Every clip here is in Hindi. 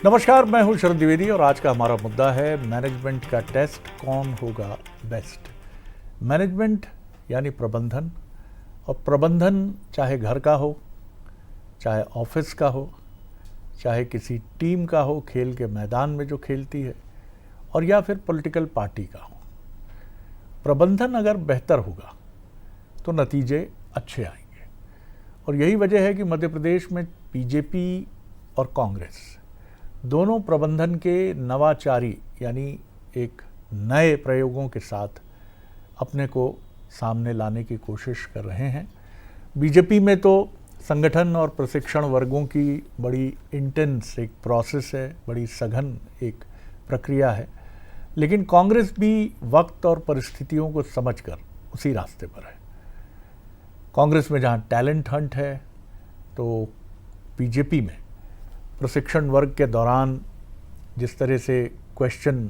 नमस्कार, मैं हूं शरद द्विवेदी और आज का हमारा मुद्दा है मैनेजमेंट का टेस्ट कौन होगा बेस्ट। मैनेजमेंट यानी प्रबंधन, और प्रबंधन चाहे घर का हो, चाहे ऑफिस का हो, चाहे किसी टीम का हो, खेल के मैदान में जो खेलती है, और या फिर पॉलिटिकल पार्टी का हो। प्रबंधन अगर बेहतर होगा तो नतीजे अच्छे आएंगे, और यही वजह है कि मध्य प्रदेश में बीजेपी और कांग्रेस दोनों प्रबंधन के नवाचारी यानी एक नए प्रयोगों के साथ अपने को सामने लाने की कोशिश कर रहे हैं। बीजेपी में तो संगठन और प्रशिक्षण वर्गों की बड़ी इंटेंस एक प्रोसेस है, बड़ी सघन एक प्रक्रिया है, लेकिन कांग्रेस भी वक्त और परिस्थितियों को समझकर उसी रास्ते पर है। कांग्रेस में जहां टैलेंट हंट है, तो बीजेपी में प्रशिक्षण वर्ग के दौरान जिस तरह से क्वेश्चन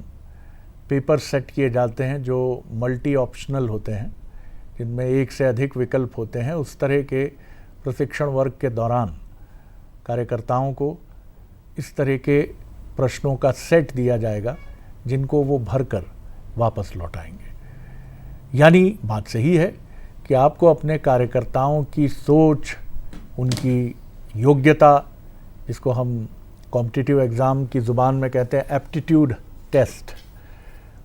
पेपर सेट किए जाते हैं जो मल्टी ऑप्शनल होते हैं, जिनमें एक से अधिक विकल्प होते हैं, उस तरह के प्रशिक्षण वर्ग के दौरान कार्यकर्ताओं को इस तरह के प्रश्नों का सेट दिया जाएगा जिनको वो भरकर वापस लौटाएंगे। यानी बात सही है कि आपको अपने कार्यकर्ताओं की सोच, उनकी योग्यता, जिसको हम कॉम्पिटिटिव एग्ज़ाम की ज़ुबान में कहते हैं एप्टीट्यूड टेस्ट,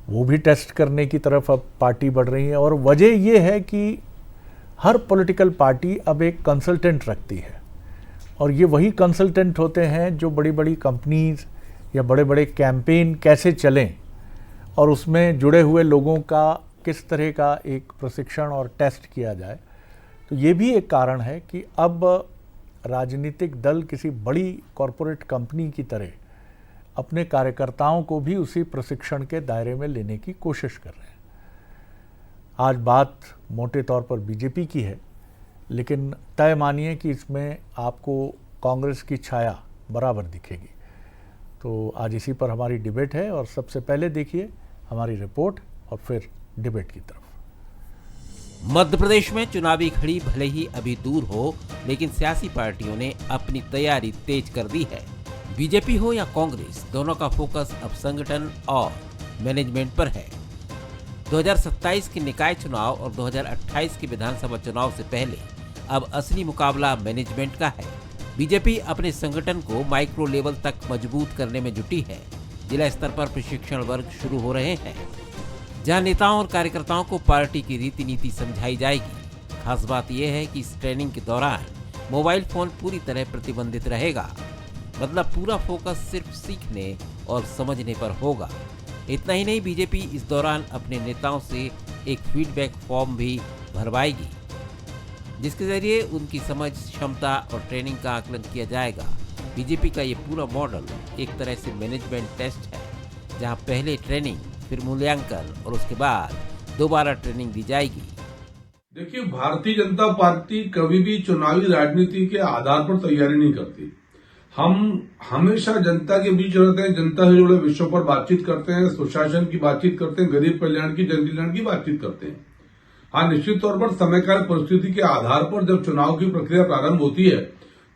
वो भी टेस्ट करने की तरफ अब पार्टी बढ़ रही है। और वजह ये है कि हर पॉलिटिकल पार्टी अब एक कंसल्टेंट रखती है, और ये वही कंसल्टेंट होते हैं जो बड़ी बड़ी कंपनीज़ या बड़े बड़े कैंपेन कैसे चलें और उसमें जुड़े हुए लोगों का किस तरह का एक प्रशिक्षण और टेस्ट किया जाए। तो ये भी एक कारण है कि अब राजनीतिक दल किसी बड़ी कॉरपोरेट कंपनी की तरह अपने कार्यकर्ताओं को भी उसी प्रशिक्षण के दायरे में लेने की कोशिश कर रहे हैं। आज बात मोटे तौर पर बीजेपी की है, लेकिन तय मानिए कि इसमें आपको कांग्रेस की छाया बराबर दिखेगी। तो आज इसी पर हमारी डिबेट है, और सबसे पहले देखिए हमारी रिपोर्ट और फिर डिबेट की तरफ। मध्य प्रदेश में चुनावी घड़ी भले ही अभी दूर हो, लेकिन सियासी पार्टियों ने अपनी तैयारी तेज कर दी है। बीजेपी हो या कांग्रेस, दोनों का फोकस अब संगठन और मैनेजमेंट पर है। 2027 के निकाय चुनाव और 2028 के विधानसभा चुनाव से पहले अब असली मुकाबला मैनेजमेंट का है। बीजेपी अपने संगठन को माइक्रो लेवल तक मजबूत करने में जुटी है। जिला स्तर पर प्रशिक्षण वर्ग शुरू हो रहे हैं, जहां नेताओं और कार्यकर्ताओं को पार्टी की रीति नीति समझाई जाएगी। खास बात यह है कि इस ट्रेनिंग के दौरान मोबाइल फोन पूरी तरह प्रतिबंधित रहेगा, मतलब पूरा फोकस सिर्फ सीखने और समझने पर होगा। इतना ही नहीं, बीजेपी इस दौरान अपने नेताओं से एक फीडबैक फॉर्म भी भरवाएगी, जिसके जरिए उनकी समझ, क्षमता और ट्रेनिंग का आकलन किया जाएगा। बीजेपी का ये पूरा मॉडल एक तरह से मैनेजमेंट टेस्ट है, जहां पहले ट्रेनिंग, फिर मूल्यांकन और उसके बाद दोबारा ट्रेनिंग दी जाएगी। देखिए, भारतीय जनता पार्टी कभी भी चुनावी राजनीति के आधार पर तैयारी नहीं करती। हम हमेशा जनता के बीच रहते हैं, जनता से जुड़े विषयों पर बातचीत करते हैं, सुशासन की बातचीत करते हैं, गरीब कल्याण की, जन कल्याण की बातचीत करते हैं। हाँ, निश्चित तौर पर समयकाल परिस्थिति के आधार पर जब चुनाव की प्रक्रिया प्रारंभ होती है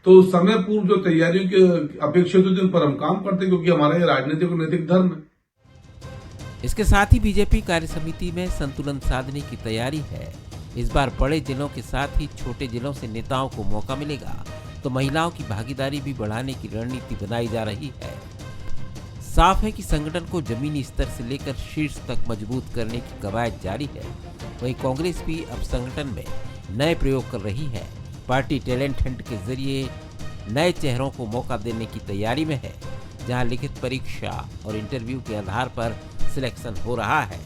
तो समय पूर्व जो तैयारियों की अपेक्षित होती है उन पर हम काम करते हैं, क्योंकि हमारा ये राजनीतिक और नैतिक धर्म है। इसके साथ ही बीजेपी कार्य समिति में संतुलन साधने की तैयारी है। इस बार बड़े जिलों के साथ ही छोटे जिलों से नेताओं को मौका मिलेगा, तो महिलाओं की भागीदारी भी बढ़ाने की रणनीति बनाई जा रही है। साफ है कि संगठन को जमीनी स्तर से लेकर शीर्ष तक मजबूत करने की कवायद जारी है। वहीं कांग्रेस भी अब संगठन में नए प्रयोग कर रही है। पार्टी टैलेंट हंट के जरिए नए चेहरों को मौका देने की तैयारी में है, जहां लिखित परीक्षा और इंटरव्यू के आधार पर सिलेक्शन हो रहा है।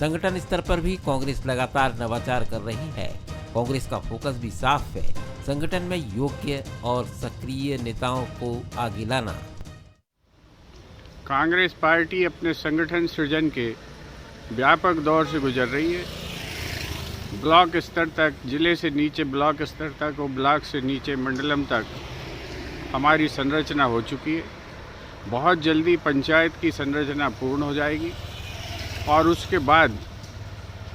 संगठन स्तर पर भी कांग्रेस लगातार नवाचार कर रही है। कांग्रेस का फोकस भी साफ है, संगठन में योग्य और सक्रिय नेताओं को आगे लाना। कांग्रेस पार्टी अपने संगठन सृजन के व्यापक दौर से गुजर रही है। ब्लॉक स्तर तक, जिले से नीचे ब्लॉक स्तर तक और ब्लॉक से नीचे मंडलम तक हमारी संरचना हो चुकी है। बहुत जल्दी पंचायत की संरचना पूर्ण हो जाएगी और उसके बाद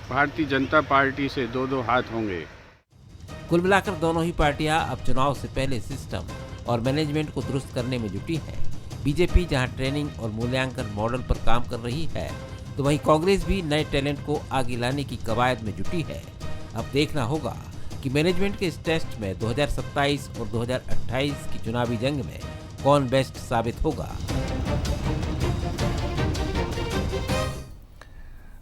भारतीय जनता पार्टी से दो हाथ होंगे। कुल मिलाकर दोनों ही पार्टियां अब चुनाव से पहले सिस्टम और मैनेजमेंट को दुरुस्त करने में जुटी हैं। बीजेपी जहां ट्रेनिंग और मूल्यांकन मॉडल पर काम कर रही है, तो वहीं कांग्रेस भी नए टैलेंट को आगे लाने की कवायद में जुटी है। अब देखना होगा कि मैनेजमेंट के इस टेस्ट में 2027 और 2028 की चुनावी जंग में कौन बेस्ट साबित होगा।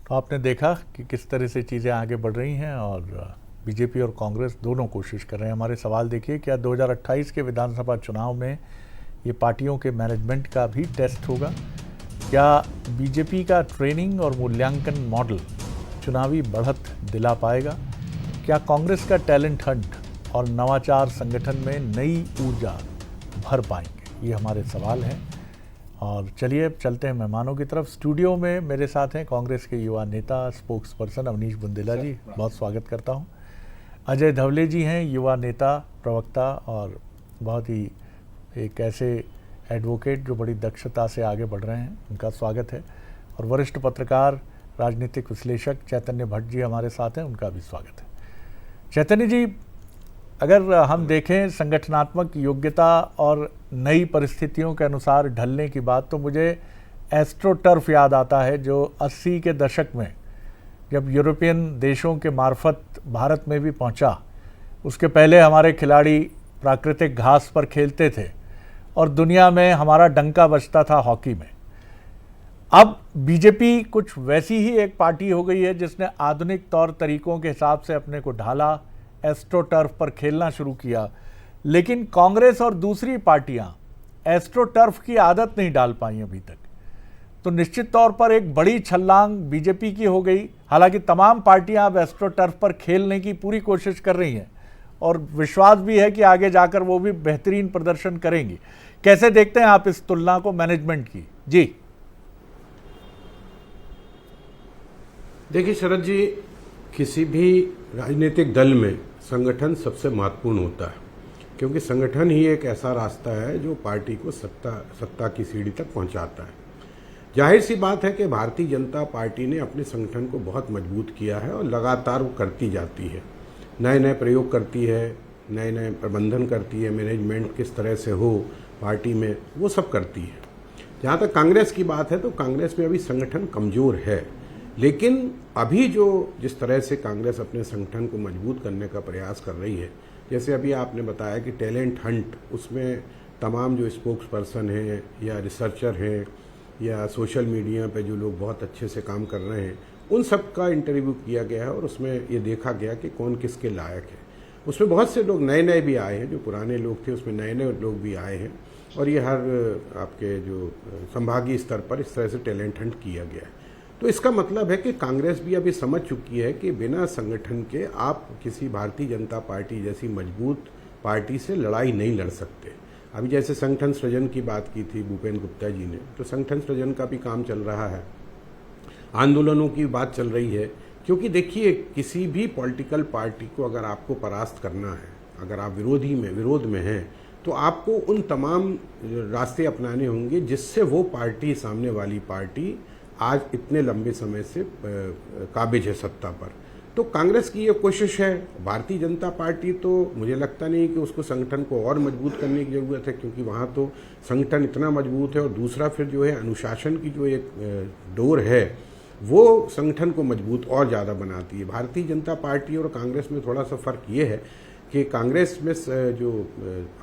तो आपने देखा कि किस तरह से चीज़ें आगे बढ़ रही हैं और बीजेपी और कांग्रेस दोनों कोशिश कर रहे हैं। हमारे सवाल देखिए, क्या 2028 के विधानसभा चुनाव में ये पार्टियों के मैनेजमेंट का भी टेस्ट होगा? क्या बीजेपी का ट्रेनिंग और मूल्यांकन मॉडल चुनावी बढ़त दिला पाएगा? क्या कांग्रेस का टैलेंट हंट और नवाचार संगठन में नई ऊर्जा भर पाएंगे? ये हमारे सवाल हैं। और चलिए अब चलते हैं मेहमानों की तरफ। स्टूडियो में मेरे साथ हैं कांग्रेस के युवा नेता स्पोक्स पर्सन अवनीश बुंदेला जी, बहुत स्वागत करता हूं। अजय धवले जी हैं, युवा नेता, प्रवक्ता और बहुत ही एक ऐसे एडवोकेट जो बड़ी दक्षता से आगे बढ़ रहे हैं, उनका स्वागत है। और वरिष्ठ पत्रकार, राजनीतिक विश्लेषक चैतन्य भट्ट जी हमारे साथ हैं, उनका भी स्वागत है। चैतन्य जी, अगर हम देखें संगठनात्मक योग्यता और नई परिस्थितियों के अनुसार ढलने की बात, तो मुझे एस्ट्रोटर्फ याद आता है जो 80 के दशक में जब यूरोपियन देशों के मार्फत भारत में भी पहुंचा। उसके पहले हमारे खिलाड़ी प्राकृतिक घास पर खेलते थे और दुनिया में हमारा डंका बजता था हॉकी में। अब बीजेपी कुछ वैसी ही एक पार्टी हो गई है जिसने आधुनिक तौर तरीकों के हिसाब से अपने को ढाला, एस्ट्रोटर्फ पर खेलना शुरू किया। लेकिन कांग्रेस और दूसरी पार्टियां एस्ट्रोटर्फ की आदत नहीं डाल पाई अभी तक। तो निश्चित तौर पर एक बड़ी छलांग बीजेपी की हो गई। हालांकि तमाम पार्टियां अब एस्ट्रोटर्फ पर खेलने की पूरी कोशिश कर रही हैं और विश्वास भी है कि आगे जाकर वो भी बेहतरीन प्रदर्शन करेंगी। कैसे देखते हैं आप इस तुलना को मैनेजमेंट की? जी देखिए शरद जी, किसी भी राजनीतिक दल में संगठन सबसे महत्वपूर्ण होता है, क्योंकि संगठन ही एक ऐसा रास्ता है जो पार्टी को सत्ता की सीढ़ी तक पहुंचाता है। जाहिर सी बात है कि भारतीय जनता पार्टी ने अपने संगठन को बहुत मजबूत किया है और लगातार वो करती जाती है, नए नए प्रयोग करती है, नए नए प्रबंधन करती है, मैनेजमेंट किस तरह से हो पार्टी में, वो सब करती है। जहाँ तक कांग्रेस की बात है तो कांग्रेस में अभी संगठन कमजोर है, लेकिन अभी जो जिस तरह से कांग्रेस अपने संगठन को मजबूत करने का प्रयास कर रही है, जैसे अभी आपने बताया कि टैलेंट हंट, उसमें तमाम जो स्पोक्स पर्सन हैं या रिसर्चर हैं या सोशल मीडिया पे जो लोग बहुत अच्छे से काम कर रहे हैं, उन सब का इंटरव्यू किया गया है और उसमें ये देखा गया कि कौन किसके लायक है। उसमें बहुत से लोग नए नए भी आए हैं, जो पुराने लोग थे उसमें नए नए लोग भी आए हैं और ये हर आपके जो संभागीय स्तर पर इस तरह से टैलेंट हंट किया गया है। तो इसका मतलब है कि कांग्रेस भी अभी समझ चुकी है कि बिना संगठन के आप किसी भारतीय जनता पार्टी जैसी मजबूत पार्टी से लड़ाई नहीं लड़ सकते। अभी जैसे संगठन सृजन की बात की थी भूपेंद्र गुप्ता जी ने, तो संगठन सृजन का भी काम चल रहा है, आंदोलनों की बात चल रही है। क्योंकि देखिए, किसी भी पॉलिटिकल पार्टी को अगर आपको परास्त करना है, अगर आप विरोध में हैं, तो आपको उन तमाम रास्ते अपनाने होंगे जिससे वो पार्टी, सामने वाली पार्टी आज इतने लंबे समय से काबिज है सत्ता पर। तो कांग्रेस की ये कोशिश है। भारतीय जनता पार्टी तो मुझे लगता नहीं कि उसको संगठन को और मजबूत करने की जरूरत है, क्योंकि वहाँ तो संगठन इतना मजबूत है। और दूसरा फिर जो है अनुशासन की जो एक डोर है वो संगठन को मजबूत और ज़्यादा बनाती है। भारतीय जनता पार्टी और कांग्रेस में थोड़ा सा फर्क ये है कि कांग्रेस में जो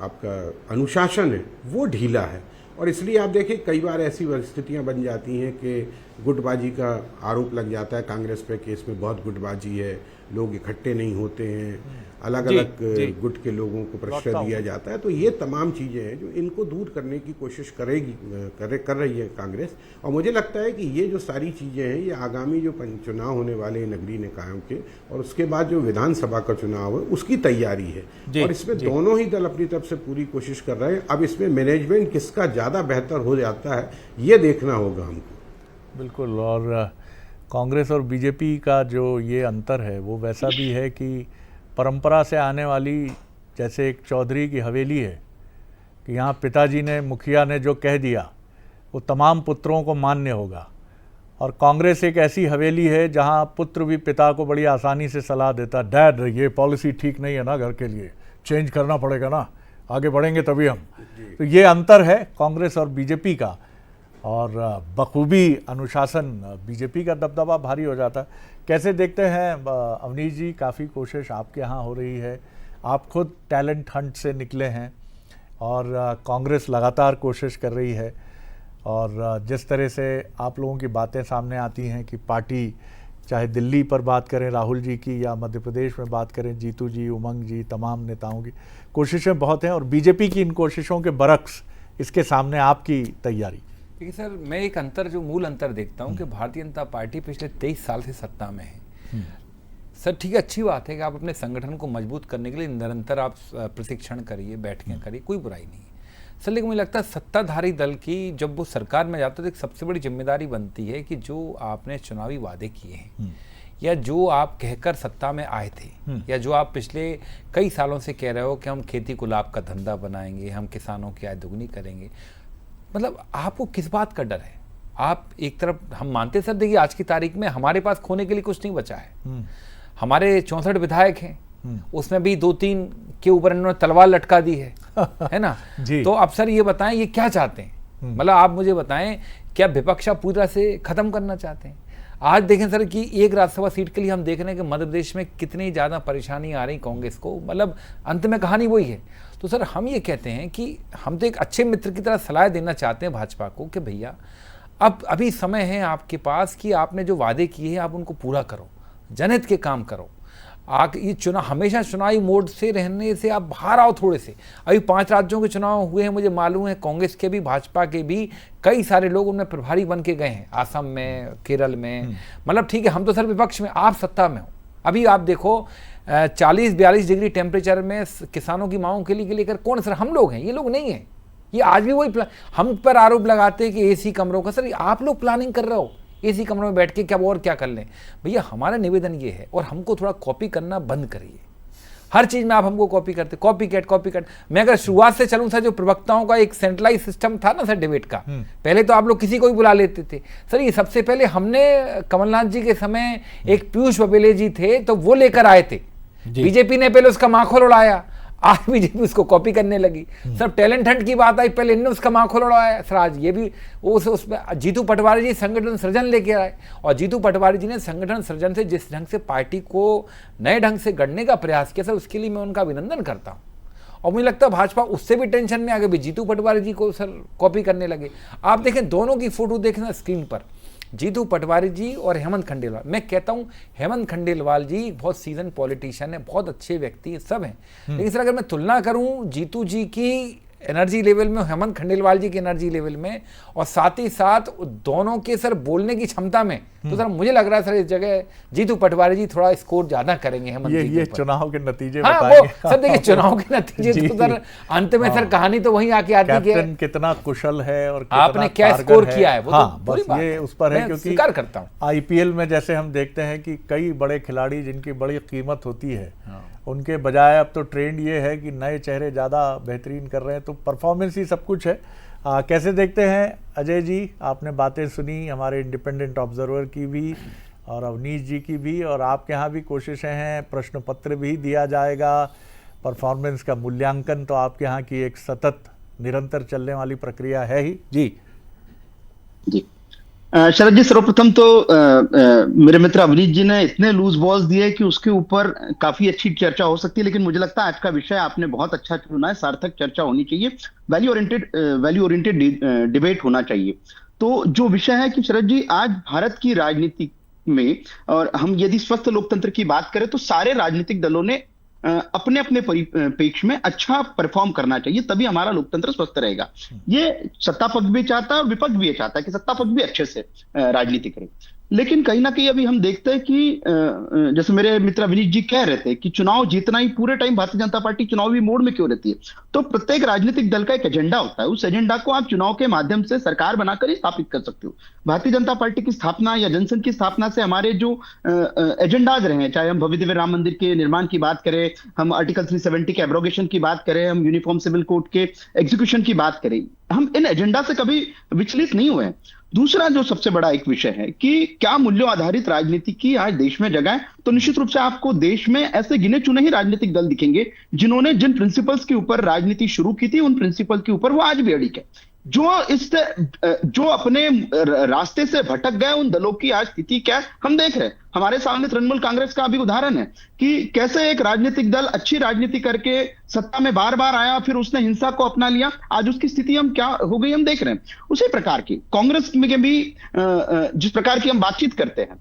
आपका अनुशासन है वो ढीला है, और इसलिए आप देखिए कई बार ऐसी परिस्थितियां बन जाती हैं कि गुटबाजी का आरोप लग जाता है कांग्रेस पे कि इसमें बहुत गुटबाजी है, लोग इकट्ठे नहीं होते हैं, अलग अलग गुट के लोगों को प्रेशर दिया जाता है। तो ये तमाम चीज़ें हैं जो इनको दूर करने की कोशिश कर रही है कांग्रेस। और मुझे लगता है कि ये जो सारी चीज़ें हैं ये आगामी जो चुनाव होने वाले हैं नगरीय निकायों के, और उसके बाद जो विधानसभा का चुनाव है उसकी तैयारी है, और इसमें दोनों ही दल अपनी तरफ से पूरी कोशिश कर रहे हैं। अब इसमें मैनेजमेंट किसका ज़्यादा बेहतर हो जाता है ये देखना होगा हमको। बिल्कुल। और कांग्रेस और बीजेपी का जो ये अंतर है वो वैसा भी है कि परंपरा से आने वाली, जैसे एक चौधरी की हवेली है कि यहाँ पिताजी ने, मुखिया ने जो कह दिया वो तमाम पुत्रों को मान्य होगा। और कांग्रेस एक ऐसी हवेली है जहाँ पुत्र भी पिता को बड़ी आसानी से सलाह देता, डैड ये पॉलिसी ठीक नहीं है ना, घर के लिए चेंज करना पड़ेगा ना, आगे बढ़ेंगे तभी हम। तो ये अंतर है कांग्रेस और बीजेपी का, और बखूबी अनुशासन बीजेपी का दबदबा भारी हो जाता है। कैसे देखते हैं अवनीश जी, काफ़ी कोशिश आपके यहाँ हो रही है, आप खुद टैलेंट हंट से निकले हैं और कांग्रेस लगातार कोशिश कर रही है, और जिस तरह से आप लोगों की बातें सामने आती हैं कि पार्टी, चाहे दिल्ली पर बात करें राहुल जी की या मध्य प्रदेश में बात करें जीतू जी, उमंग जी, तमाम नेताओं की कोशिशें बहुत हैं, और बीजेपी की इन कोशिशों के बरक्स इसके सामने आपकी तैयारी। देखिए सर, मैं एक अंतर, जो मूल अंतर देखता हूँ कि भारतीय जनता पार्टी पिछले 23 साल से सत्ता में है। सर ठीक है, अच्छी बात है कि आप अपने संगठन को मजबूत करने के लिए निरंतर आप प्रशिक्षण करिए, बैठकें करिए, कोई बुराई नहीं है सर। लेकिन मुझे लगता है सत्ताधारी दल की जब वो सरकार में जाता है तो एक सबसे बड़ी जिम्मेदारी बनती है कि जो आपने चुनावी वादे किए हैं या जो आप कहकर सत्ता में आए थे या जो आप पिछले कई सालों से कह रहे हो कि हम खेती को लाभ का धंधा बनाएंगे, हम किसानों की आय दुगनी करेंगे, मतलब आपको किस बात का डर है? आप एक तरफ, हम मानते सर, देखिए आज की तारीख में हमारे पास खोने के लिए कुछ नहीं बचा है। हमारे 64 विधायक हैं, उसमें भी 2-3 के ऊपर इन्होंने तलवार लटका दी है ना। तो अब सर ये बताएं, ये क्या चाहते हैं? मतलब आप मुझे बताएं, क्या विपक्ष पूरी तरह से खत्म करना चाहते हैं? आज देखें सर कि एक राज्यसभा सीट के लिए हम देख रहे हैं कि मध्य प्रदेश में कितनी ज़्यादा परेशानी आ रही कांग्रेस को, मतलब अंत में कहानी वही है। तो सर हम ये कहते हैं कि हम तो एक अच्छे मित्र की तरह सलाह देना चाहते हैं भाजपा को कि भैया अब अभी समय है आपके पास कि आपने जो वादे किए हैं आप उनको पूरा करो, जनहित के काम करो। ये चुनाव, हमेशा चुनावी मोड से रहने से आप बाहर आओ थोड़े से। अभी 5 राज्यों के चुनाव हुए हैं, मुझे मालूम है कांग्रेस के भी भाजपा के भी कई सारे लोग उनमें प्रभारी बन के गए हैं, आसम में, केरल में। मतलब ठीक है, हम तो सर विपक्ष में, आप सत्ता में हो। अभी आप देखो 40-42 डिग्री टेम्परेचर में किसानों की मांगों के लिए लेकर कौन सर? हम लोग हैं, ये लोग नहीं हैं। ये आज भी वही हम पर आरोप लगाते हैं कि एसी कमरों का। सर आप लोग प्लानिंग कर रहे हो एसी कमरों में बैठ के क्या और क्या कर लें? भैया हमारा निवेदन ये है, और हमको थोड़ा कॉपी करना बंद करिए। हर चीज में आप हमको कॉपी करते, कॉपी कैट। मैं अगर शुरुआत से चलूं सर, जो प्रवक्ताओं का एक सेंट्रलाइज सिस्टम था ना सर डिबेट का, पहले तो आप लोग किसी को भी बुला लेते थे सर। ये सबसे पहले हमने कमलनाथ जी के समय एक पीयूष बबेले जी थे तो वो लेकर आए थे, बीजेपी ने पहले उसका माखौल उड़ाया, आज बीजेपी उसको कॉपी करने लगी। सर टैलेंट हंट की बात आई, पहले इनने उसका माखौल उड़ाया, सर आज ये भी उसमें जीतू पटवारी जी संगठन सृजन लेके आए, और जीतू पटवारी जी ने संगठन सृजन से जिस ढंग से पार्टी को नए ढंग से गढ़ने का प्रयास किया सर, उसके लिए मैं उनका अभिनंदन करता हूँ। और मुझे लगता है भाजपा उससे भी टेंशन में आगे भी जीतू पटवारी जी को सर कॉपी करने लगे। आप देखें दोनों की फोटो देखें ना स्क्रीन पर, जीतू पटवारी जी और हेमंत खंडेलवाल। मैं कहता हूं हेमंत खंडेलवाल जी बहुत सीजन पॉलिटिशियन है, बहुत अच्छे व्यक्ति सब हैं, लेकिन सर अगर मैं तुलना करूं जीतू जी की एनर्जी लेवल में, हेमंत खंडेलवाल जी की एनर्जी लेवल में, और साथ ही साथ दोनों के सर बोलने की क्षमता में, तो सर मुझे लग रहा है सर इस जगह जीतू पटवारी जी थोड़ा स्कोर ज्यादा करेंगे हेमंत जी। ये चुनाव के नतीजे हाँ, बताएंगे। वो सर देखिए चुनाव के नतीजे तो सर अंत में सर कहानी तो वहीं आके आती है, कैप्टन कितना कुशल है और आपने क्या स्कोर किया है, वो हाँ, तो बस ये उस पर है, क्योंकि स्वीकार करता हूँ। आईपीएल में जैसे हम देखते हैं कि कई बड़े खिलाड़ी जिनकी बड़ी कीमत होती है, उनके बजाय अब तो ट्रेंड ये है कि नए चेहरे ज़्यादा बेहतरीन कर रहे हैं, तो परफॉर्मेंस ही सब कुछ है। कैसे देखते हैं अजय जी? आपने बातें सुनी हमारे इंडिपेंडेंट ऑब्जर्वर की भी और अवनीश जी की भी, और आपके यहाँ भी कोशिशें हैं, प्रश्न पत्र भी दिया जाएगा, परफॉर्मेंस का मूल्यांकन तो आपके यहाँ की एक सतत निरंतर चलने वाली प्रक्रिया है ही जी। शरद जी, सर्वप्रथम तो मेरे मित्र अवनीश जी ने इतने लूज बॉल्स दिए कि उसके ऊपर काफी अच्छी चर्चा हो सकती है, लेकिन मुझे लगता है आज का विषय आपने बहुत अच्छा चुना है। सार्थक चर्चा होनी चाहिए, वैल्यू ओरिएंटेड डिबेट होना चाहिए। तो जो विषय है कि शरद जी, आज भारत की राजनीति में, और हम यदि स्वस्थ लोकतंत्र की बात करें तो सारे राजनीतिक दलों ने अपने अपने परिप्रेक्ष्य में अच्छा परफॉर्म करना चाहिए, तभी हमारा लोकतंत्र स्वस्थ रहेगा। ये सत्ता पक्ष भी चाहता है और विपक्ष भी ये चाहता है कि सत्ता पक्ष भी अच्छे से राजनीति करे। लेकिन कहीं ना कहीं अभी हम देखते हैं कि जैसे मेरे मित्र अवनीश जी कह रहे थे कि चुनाव जीतना ही पूरे टाइम भारतीय जनता पार्टी चुनावी मोड में क्यों रहती है, तो प्रत्येक राजनीतिक दल का एक एजेंडा होता है, उस एजेंडा को आप चुनाव के माध्यम से सरकार बनाकर ही स्थापित कर सकते हो। भारतीय जनता पार्टी की स्थापना या जनसंघ की स्थापना से हमारे जो एजेंडाज रहे हैं, चाहे हम भव्य दिव्य राम मंदिर के निर्माण की बात करें, हम आर्टिकल 370 के एब्रोगेशन की बात करें, हम यूनिफॉर्म सिविल कोड के एग्जीक्यूशन की बात करें, हम इन एजेंडा से कभी विचलित नहीं हुए। दूसरा जो सबसे बड़ा एक विषय है कि क्या मूल्यों आधारित राजनीति की आज देश में जगह है, तो निश्चित रूप से आपको देश में ऐसे गिने चुने ही राजनीतिक दल दिखेंगे जिन्होंने जिन प्रिंसिपल्स के ऊपर राजनीति शुरू की थी उन प्रिंसिपल के ऊपर वो आज भी अड़िग है। जो अपने रास्ते से भटक गए उन दलों की आज स्थिति क्या है हम देख रहे हैं। हमारे सामने तृणमूल कांग्रेस का अभी उदाहरण है कि कैसे एक राजनीतिक दल अच्छी राजनीति करके सत्ता में बार बार आया, फिर उसने हिंसा को अपना लिया, आज उसकी स्थिति हम क्या हो गई हम देख रहे हैं। उसी प्रकार की कांग्रेस में भी जिस प्रकार की हम बातचीत करते हैं,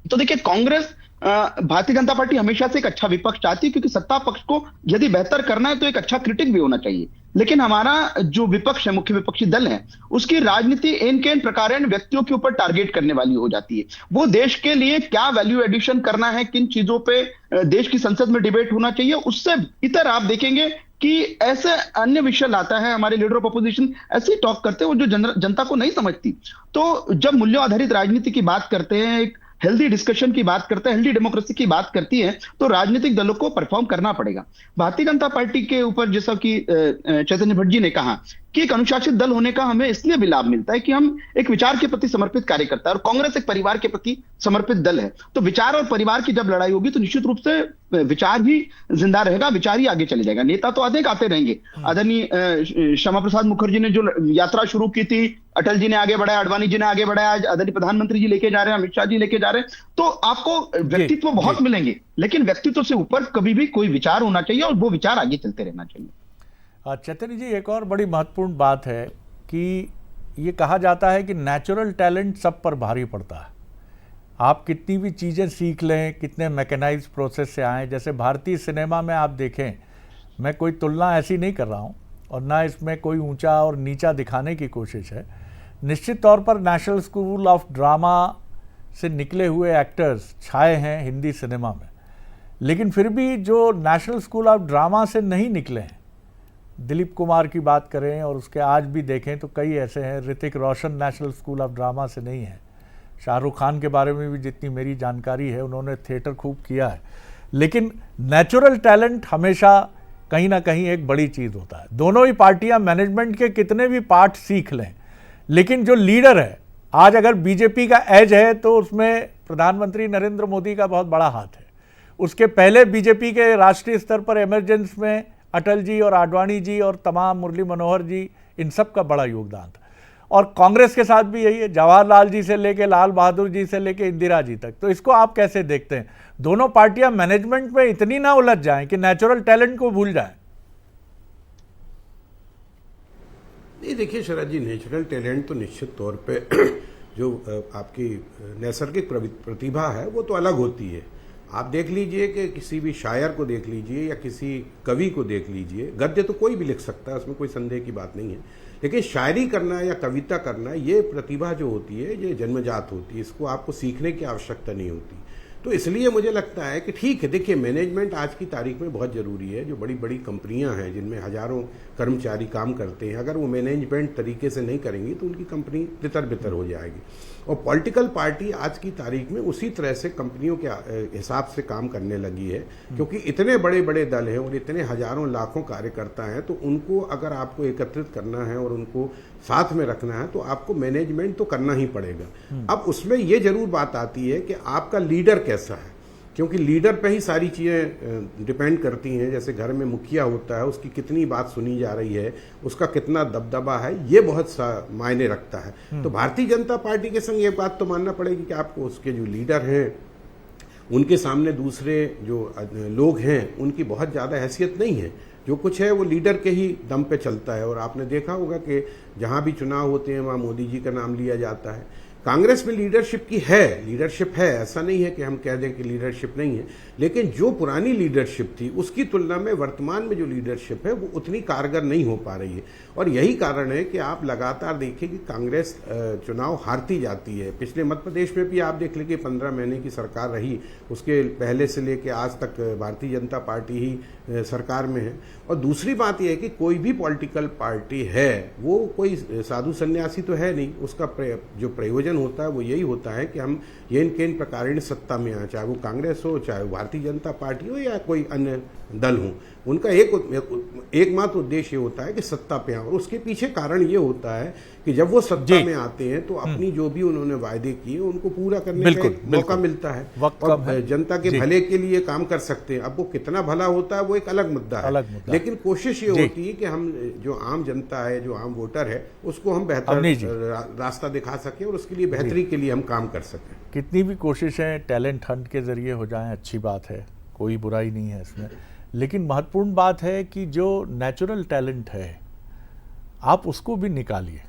तो देखिए कांग्रेस भारतीय जनता पार्टी हमेशा से एक अच्छा विपक्ष चाहती है, क्योंकि सत्ता पक्ष को यदि बेहतर करना है तो एक अच्छा क्रिटिक भी होना चाहिए। लेकिन हमारा जो विपक्ष है, मुख्य विपक्षी दल है, उसकी राजनीति इन के इन प्रकार व्यक्तियों के ऊपर टारगेट करने वाली हो जाती है। वो देश के लिए क्या वैल्यू एडिशन करना है, किन चीजों पे देश की संसद में डिबेट होना चाहिए, उससे इतर आप देखेंगे कि ऐसे अन्य विषय लाता है। हमारे लीडर ऑफ अपोजिशन ऐसे ही टॉक करते हैं, वो जो जनता को नहीं समझती। तो जब मूल्यों आधारित राजनीति की बात करते हैं, एक हेल्दी डिस्कशन की बात करते हैं, हेल्दी डेमोक्रेसी की बात करती है, तो राजनीतिक दलों को परफॉर्म करना पड़ेगा। भारतीय जनता पार्टी के ऊपर जैसा कि चैतन्य भट्ट जी ने कहा कि एक अनुशासित दल होने का हमें इसलिए भी लाभ मिलता है कि हम एक विचार के प्रति समर्पित कार्यकर्ता है और कांग्रेस एक परिवार के प्रति समर्पित दल है। तो विचार और परिवार की जब लड़ाई होगी तो निश्चित रूप से विचार ही जिंदा रहेगा, विचार ही आगे चले जाएगा। नेता तो अनेक आते रहेंगे। आदरणीय श्यामा प्रसाद मुखर्जी ने जो यात्रा शुरू की थी, अटल जी ने आगे बढ़ाया, अडवाणी जी ने आगे बढ़ाया, आज आदरणीय प्रधानमंत्री जी लेके जा रहे हैं, अमित शाह जी लेके जा रहे हैं। तो आपको व्यक्तित्व बहुत मिलेंगे, लेकिन व्यक्तित्व से ऊपर कभी भी कोई विचार होना चाहिए और वो विचार आगे चलते रहना चाहिए। चैतन्य जी, एक और बड़ी महत्वपूर्ण बात है कि ये कहा जाता है कि नेचुरल टैलेंट सब पर भारी पड़ता है। आप कितनी भी चीज़ें सीख लें, कितने मैकेनाइज प्रोसेस से आएँ, जैसे भारतीय सिनेमा में आप देखें, मैं कोई तुलना ऐसी नहीं कर रहा हूँ और ना इसमें कोई ऊंचा और नीचा दिखाने की कोशिश है। निश्चित तौर पर नेशनल स्कूल ऑफ ड्रामा से निकले हुए एक्टर्स छाए हैं हिंदी सिनेमा में, लेकिन फिर भी जो नेशनल स्कूल ऑफ ड्रामा से नहीं निकले हैं, दिलीप कुमार की बात करें और उसके आज भी देखें तो कई ऐसे हैं। Hrithik Roshan national school of drama से नहीं है। शाहरुख खान के बारे में भी जितनी मेरी जानकारी है, उन्होंने थिएटर खूब किया है। लेकिन नेचुरल टैलेंट हमेशा कहीं ना कहीं एक बड़ी चीज़ होता है। दोनों ही पार्टियां मैनेजमेंट के कितने भी पार्ट सीख लें, लेकिन जो लीडर है, आज अगर बीजेपी का एज है तो उसमें प्रधानमंत्री नरेंद्र मोदी का बहुत बड़ा हाथ है। उसके पहले बीजेपी के राष्ट्रीय स्तर पर इमरजेंस में अटल जी और आडवाणी जी और तमाम मुरली मनोहर जी, इन सब का बड़ा योगदान था। और कांग्रेस के साथ भी यही है, जवाहरलाल जी से लेके लाल बहादुर जी से लेके इंदिरा जी तक। तो इसको आप कैसे देखते हैं? दोनों पार्टियां मैनेजमेंट में इतनी ना उलझ जाएं कि नेचुरल टैलेंट को भूल जाएं। नहीं, देखिए शरद जी, नेचुरल टैलेंट तो निश्चित तौर पे जो आपकी नैसर्गिक प्रतिभा है वो तो अलग होती है। आप देख लीजिए कि किसी भी शायर को देख लीजिए या किसी कवि को देख लीजिए, गद्य तो कोई भी लिख सकता है, उसमें कोई संदेह की बात नहीं है, लेकिन शायरी करना या कविता करना, ये प्रतिभा जो होती है ये जन्मजात होती है, इसको आपको सीखने की आवश्यकता नहीं होती। तो इसलिए मुझे लगता है कि ठीक है, देखिए मैनेजमेंट आज की तारीख में बहुत ज़रूरी है। जो बड़ी बड़ी कंपनियां हैं जिनमें हजारों कर्मचारी काम करते हैं, अगर वो मैनेजमेंट तरीके से नहीं करेंगी तो उनकी कंपनी तितर बितर हो जाएगी। और पॉलिटिकल पार्टी आज की तारीख में उसी तरह से कंपनियों के हिसाब से काम करने लगी है, क्योंकि इतने बड़े बड़े दल हैं और इतने हजारों लाखों कार्यकर्ता हैं, तो उनको अगर आपको एकत्रित करना है और उनको साथ में रखना है तो आपको मैनेजमेंट तो करना ही पड़ेगा। अब उसमें ये जरूर बात आती है कि आपका लीडर कैसा है, क्योंकि लीडर पे ही सारी चीज़ें डिपेंड करती हैं। जैसे घर में मुखिया होता है, उसकी कितनी बात सुनी जा रही है, उसका कितना दबदबा है, ये बहुत सा मायने रखता है। तो भारतीय जनता पार्टी के संग ये बात तो मानना पड़ेगी कि आपको उसके जो लीडर हैं उनके सामने दूसरे जो लोग हैं उनकी बहुत ज़्यादा हैसियत नहीं है। जो कुछ है वो लीडर के ही दम पे चलता है। और आपने देखा होगा कि जहाँ भी चुनाव होते हैं वहाँ मोदी जी का नाम लिया जाता है। कांग्रेस में लीडरशिप है, ऐसा नहीं है कि हम कह दें कि लीडरशिप नहीं है, लेकिन जो पुरानी लीडरशिप थी उसकी तुलना में वर्तमान में जो लीडरशिप है वो उतनी कारगर नहीं हो पा रही है। और यही कारण है कि आप लगातार देखिए कि कांग्रेस चुनाव हारती जाती है। पिछले मध्य प्रदेश में भी आप देख लीजिए 15 महीने की सरकार रही, उसके पहले से लेकर आज तक भारतीय जनता पार्टी ही सरकार में है। और दूसरी बात यह है कि कोई भी पॉलिटिकल पार्टी है वो कोई साधु सन्यासी तो है नहीं, उसका जो प्रयोजन होता है वो यही होता है कि हम ये इन प्रकार सत्ता में आए, चाहे वो कांग्रेस हो, चाहे वो भारतीय जनता पार्टी हो या कोई अन्य दल हो, उनका एकमात्र उद्देश्य ये होता है कि सत्ता पे आए। और उसके पीछे कारण ये होता है कि जब वो सत्ता में आते हैं तो अपनी जो भी उन्होंने वायदे किए उनको पूरा करने का एक मौका मिलता है और जनता के भले के लिए काम कर सकते हैं। अब वो कितना भला होता है वो एक अलग मुद्दा है, लेकिन कोशिश ये होती है कि हम जो आम जनता है, जो आम वोटर है, उसको हम बेहतर रास्ता दिखा सकें और उसके लिए बेहतरी के लिए हम काम कर सकें। कितनी भी कोशिशें टैलेंट हंट के जरिए हो जाएं अच्छी बात है, कोई बुराई नहीं है इसमें, लेकिन महत्वपूर्ण बात है कि जो नेचुरल टैलेंट है आप उसको भी निकालिए।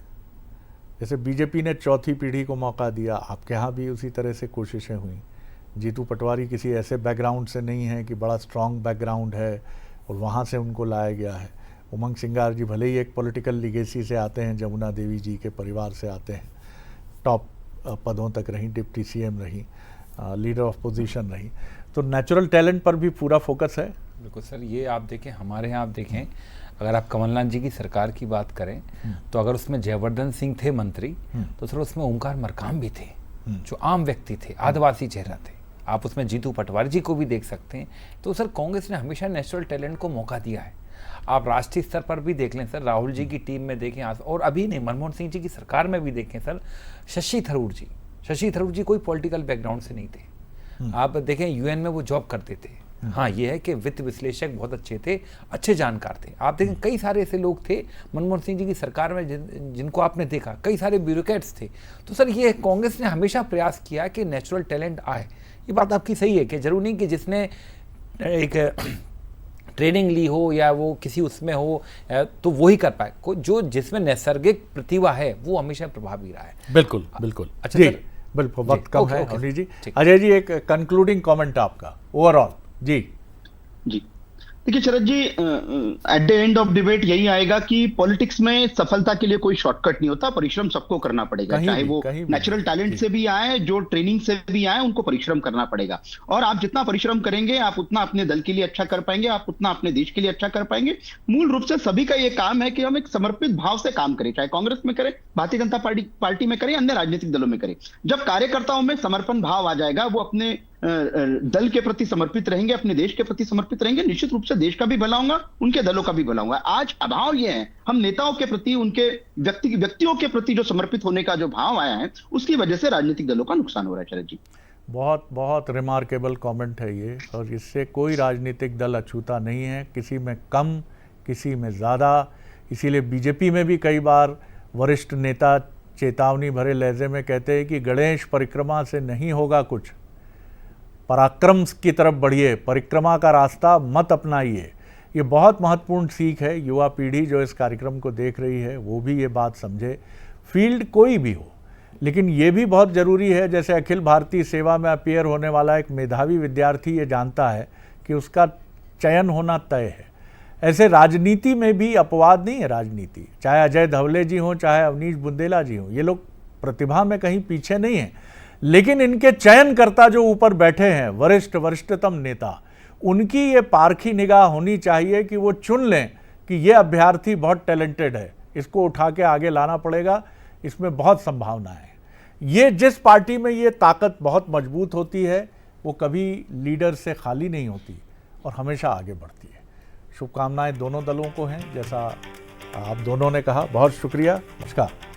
जैसे बीजेपी ने चौथी पीढ़ी को मौका दिया, आपके यहाँ भी उसी तरह से कोशिशें हुई। जीतू पटवारी किसी ऐसे बैकग्राउंड से नहीं है कि बड़ा स्ट्रॉन्ग बैकग्राउंड है और वहाँ से उनको लाया गया है। उमंग सिंगार जी भले ही एक पॉलिटिकल लिगेसी से आते हैं, जमुना देवी जी के परिवार से आते हैं, टॉप पदों तक रही, डिप्टी सीएम रही, लीडर ऑफ पोजीशन रही, तो नेचुरल टैलेंट पर भी पूरा फोकस है। बिल्कुल सर, ये आप देखें, हमारे यहाँ आप देखें, अगर आप कमलनाथ जी की सरकार की बात करें तो अगर उसमें जयवर्धन सिंह थे मंत्री तो सर उसमें ओंकार मरकाम भी थे, जो आम व्यक्ति थे, आदिवासी चेहरा थे। आप उसमें जीतू पटवारी जी को भी देख सकते हैं। तो सर कांग्रेस ने हमेशा नेचुरल टैलेंट को मौका दिया है। आप राष्ट्रीय स्तर पर भी देख लें सर, राहुल जी की टीम में देखें, और अभी नहीं, मनमोहन सिंह जी की सरकार में भी देखें सर, शशि थरूर जी कोई पॉलिटिकल बैकग्राउंड से नहीं थे। आप देखें यूएन में वो जॉब करते थे। हाँ, ये है कि वित्त विश्लेषक बहुत अच्छे थे, अच्छे जानकार थे। आप देखें कई सारे ऐसे लोग थे मनमोहन सिंह जी की सरकार में जिनको आपने देखा, कई सारे ब्यूरोक्रेट्स थे। तो सर ये कांग्रेस ने हमेशा प्रयास किया कि नेचुरल टैलेंट आए। ये बात आपकी सही है कि जरूर नहीं कि जिसने एक ट्रेनिंग ली हो या वो किसी उसमें हो तो वो ही कर पाए, जो जिसमें नैसर्गिक प्रतिभा है वो हमेशा प्रभावी रहा है। बिल्कुल बिल्कुल। अच्छा जी, सर, बिल्कुल वक्त कम है अवनी जी। अजय जी, एक कंक्लूडिंग कमेंट आपका ओवरऑल। जी देखिए Sharad ji, at the end of debate यही आएगा कि पॉलिटिक्स में सफलता के लिए कोई शॉर्टकट नहीं होता, परिश्रम सबको करना पड़ेगा, चाहे वो नेचुरल टैलेंट से भी आए, जो ट्रेनिंग से भी आए, उनको परिश्रम करना पड़ेगा। और आप जितना परिश्रम करेंगे आप उतना अपने दल के लिए अच्छा कर पाएंगे, आप उतना अपने देश के लिए अच्छा कर पाएंगे। मूल रूप से सभी का ये काम है कि हम एक समर्पित भाव से काम करें, चाहे कांग्रेस में करें, भारतीय जनता पार्टी में करें, अन्य राजनीतिक दलों में करें। जब कार्यकर्ताओं में समर्पण भाव आ जाएगा, वो अपने दल के प्रति समर्पित रहेंगे, अपने देश के प्रति समर्पित रहेंगे, निश्चित रूप से देश का भी भला होगा, उनके दलों का भी भला होगा। आज अभाव यह है, हम नेताओं के प्रति, उनके व्यक्तियों के प्रति जो समर्पित होने का जो भाव आया है, उसकी वजह से राजनीतिक दलों का नुकसान हो रहा है। शरद जी, बहुत बहुत रिमार्केबल कमेंट है ये, और इससे कोई राजनीतिक दल अछूता नहीं है, किसी में कम, किसी में ज़्यादा। इसीलिए बीजेपी में भी कई बार वरिष्ठ नेता चेतावनी भरे लहजे में कहते हैं कि गणेश परिक्रमा से नहीं होगा कुछ, पराक्रम की तरफ बढ़िए, परिक्रमा का रास्ता मत अपनाइए। ये बहुत महत्वपूर्ण सीख है। युवा पीढ़ी जो इस कार्यक्रम को देख रही है वो भी ये बात समझे, फील्ड कोई भी हो, लेकिन ये भी बहुत ज़रूरी है, जैसे अखिल भारतीय सेवा में अपीयर होने वाला एक मेधावी विद्यार्थी ये जानता है कि उसका चयन होना तय है। ऐसे राजनीति में भी अपवाद नहीं है। राजनीति, चाहे अजय धवले जी हों, चाहे अवनीश बुंदेला जी हों, ये लोग प्रतिभा में कहीं पीछे नहीं हैं, लेकिन इनके चयनकर्ता जो ऊपर बैठे हैं, वरिष्ठतम नेता, उनकी ये पारखी निगाह होनी चाहिए कि वो चुन लें कि ये अभ्यर्थी बहुत टैलेंटेड है, इसको उठा के आगे लाना पड़ेगा, इसमें बहुत संभावना है। ये जिस पार्टी में ये ताकत बहुत मजबूत होती है वो कभी लीडर से खाली नहीं होती और हमेशा आगे बढ़ती है। शुभकामनाएं दोनों दलों को हैं, जैसा आप दोनों ने कहा। बहुत शुक्रिया, नमस्कार।